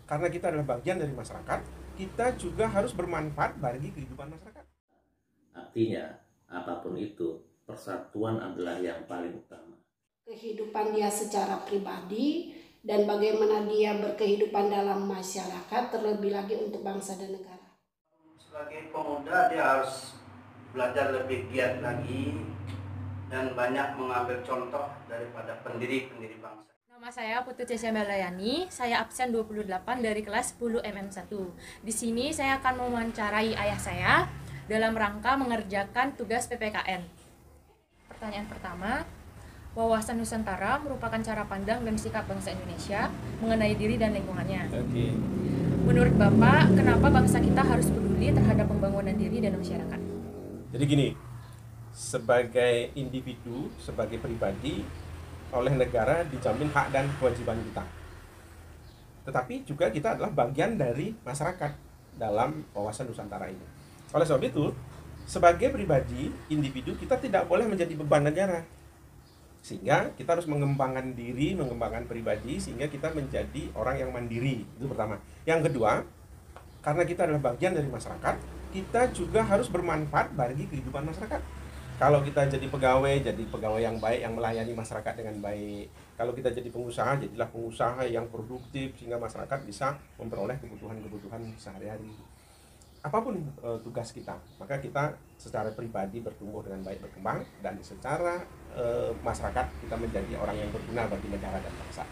Karena kita adalah bagian dari masyarakat, kita juga harus bermanfaat bagi kehidupan masyarakat. Artinya, apapun itu, persatuan adalah yang paling utama. Kehidupan dia secara pribadi dan bagaimana dia berkehidupan dalam masyarakat, terlebih lagi untuk bangsa dan negara. Sebagai pemuda dia harus belajar lebih giat lagi dan banyak mengambil contoh daripada pendiri-pendiri bangsa. Nama saya Putu Cecia Melayani, saya absen 28 dari kelas 10 MM1. Di sini saya akan mewawancarai ayah saya dalam rangka mengerjakan tugas PPKN. Pertanyaan pertama, wawasan Nusantara merupakan cara pandang dan sikap bangsa Indonesia mengenai diri dan lingkungannya. Menurut Bapak, kenapa bangsa kita harus peduli terhadap pembangunan diri dan masyarakat? Jadi gini, sebagai individu, sebagai pribadi, oleh negara dijamin hak dan kewajiban kita. Tetapi juga kita adalah bagian dari masyarakat dalam wawasan Nusantara ini. Oleh sebab itu, sebagai pribadi, individu, kita tidak boleh menjadi beban negara. Sehingga kita harus mengembangkan diri, mengembangkan pribadi, sehingga kita menjadi orang yang mandiri. Itu pertama. Yang kedua, karena kita adalah bagian dari masyarakat, kita juga harus bermanfaat bagi kehidupan masyarakat. Kalau kita jadi pegawai yang baik, yang melayani masyarakat dengan baik. Kalau kita jadi pengusaha, jadilah pengusaha yang produktif, sehingga masyarakat bisa memperoleh kebutuhan-kebutuhan sehari-hari. Apapun tugas kita, maka kita secara pribadi bertumbuh dengan baik, berkembang, dan secara masyarakat kita menjadi orang yang berguna bagi negara dan bangsa.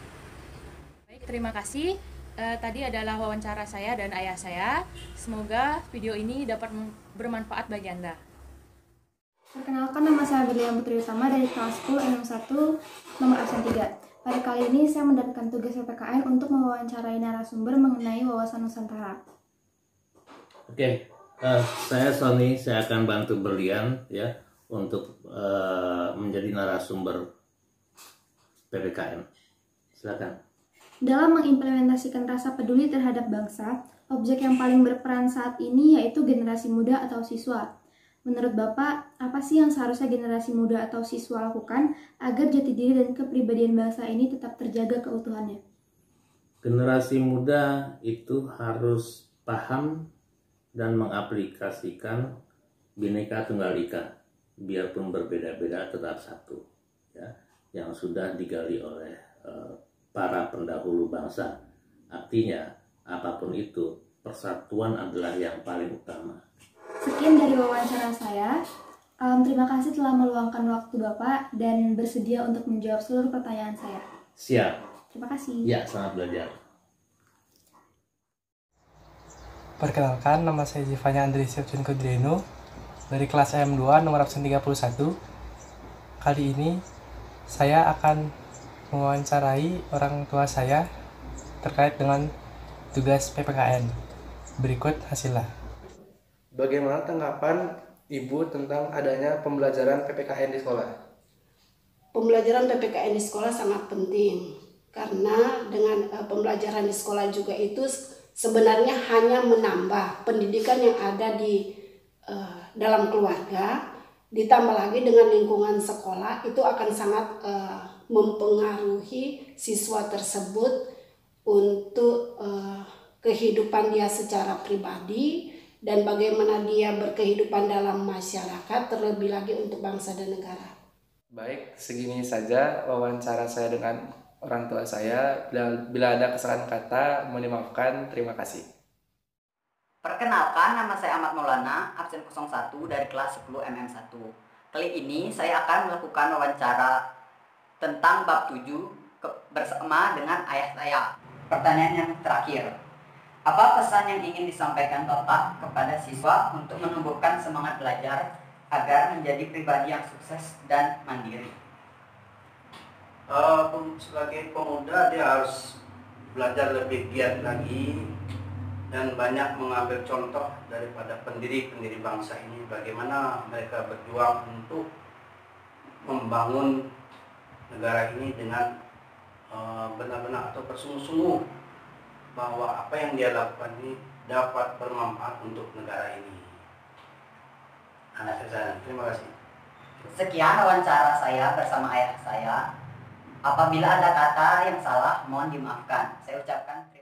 Baik, terima kasih. Tadi adalah wawancara saya dan ayah saya. Semoga video ini dapat bermanfaat bagi Anda. Perkenalkan, nama saya Berlian Putri Utama dari kelas 10 MM1 nomor absen 3. Pada kali ini saya mendapatkan tugas PPKN untuk mewawancarai narasumber mengenai wawasan Nusantara. Oke, saya Sony, saya akan bantu Berlian ya untuk menjadi narasumber PPKN. Silakan. Dalam mengimplementasikan rasa peduli terhadap bangsa, objek yang paling berperan saat ini yaitu generasi muda atau siswa. Menurut Bapak, apa sih yang seharusnya generasi muda atau siswa lakukan agar jati diri dan kepribadian bangsa ini tetap terjaga keutuhannya? Generasi muda itu harus paham dan mengaplikasikan Bhinneka Tunggal Ika, biarpun berbeda-beda tetap satu, ya, yang sudah digali oleh para pendahulu bangsa. Artinya, apapun itu, persatuan adalah yang paling utama. Sekian dari wawancara saya. Terima kasih telah meluangkan waktu Bapak dan bersedia untuk menjawab seluruh pertanyaan saya. Siap. Terima kasih. Ya, selamat belajar. Perkenalkan, nama saya Zivanya Andri Septian Kodriano dari kelas M2 nomor absen 31. Kali ini saya akan mewawancarai orang tua saya terkait dengan tugas PPKN. Berikut hasilnya. Bagaimana tanggapan Ibu tentang adanya pembelajaran PPKN di sekolah? Pembelajaran PPKN di sekolah sangat penting karena dengan pembelajaran di sekolah juga itu sebenarnya hanya menambah pendidikan yang ada di dalam keluarga, ditambah lagi dengan lingkungan sekolah itu akan sangat mempengaruhi siswa tersebut untuk kehidupan dia secara pribadi dan bagaimana dia berkehidupan dalam masyarakat, terlebih lagi untuk bangsa dan negara. Baik, segini saja wawancara saya dengan orang tua saya. Bila ada kesalahan kata, mohon dimaafkan. Terima kasih. Perkenalkan, nama saya Ahmad Maulana, absen 01 dari kelas 10 MM1. Kali ini saya akan melakukan wawancara tentang bab 7 bersama dengan ayah saya. Pertanyaan yang terakhir, apa pesan yang ingin disampaikan Bapak kepada siswa untuk menumbuhkan semangat belajar agar menjadi pribadi yang sukses dan mandiri? Sebagai pemuda dia harus belajar lebih giat lagi dan banyak mengambil contoh daripada pendiri-pendiri bangsa ini, bagaimana mereka berjuang untuk membangun negara ini dengan benar-benar atau bersungguh-sungguh bahwa apa yang dia lakukan ini dapat bermanfaat untuk negara ini. Anak saya, terima kasih. Sekian wawancara saya bersama ayah saya. Apabila ada kata yang salah, mohon dimaafkan. Saya ucapkan terima kasih.